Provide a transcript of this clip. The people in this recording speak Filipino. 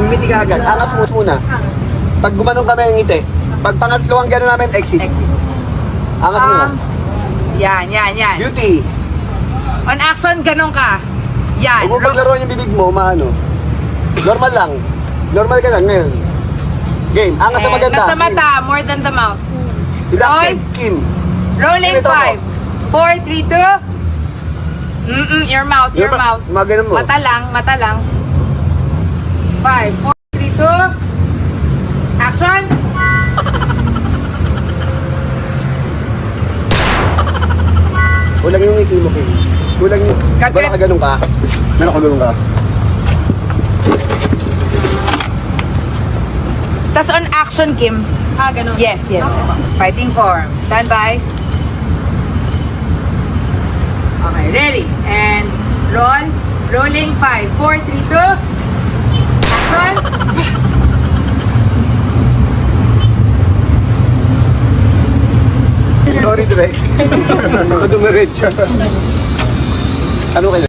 ngumiti ka agad. Angas mo muna. Pag gumanong kami ang ngiti. Pag pangatlo ang gano'n namin, exit. Angas muna. Yan. Beauty. On action, ganun ka. Yan. Huwag mo paglaruan yung bibig mo, maano. Normal lang. Normal ka lang ngayon. Game. Angas na maganda. Nasa mata, more than the mouth. Deducted. Kim. Rolling Ito 5. 4, 3, 2. Your mouth. Mga ganun mo. Mata lang. 5, 4, 3, 2. Action. Kulang yung ngiti mo, Kim. Kulang yung... Cut, Wala cut. ka ganun ka. Meron ka ganun ka. Tas on action, Kim. Ganun. Yes. Fighting form. Stand by. Okay, ready. And roll. Rolling 5, 4, 3, 2. Action. Sorry, direct. Ako dumiretso. Ano kayo?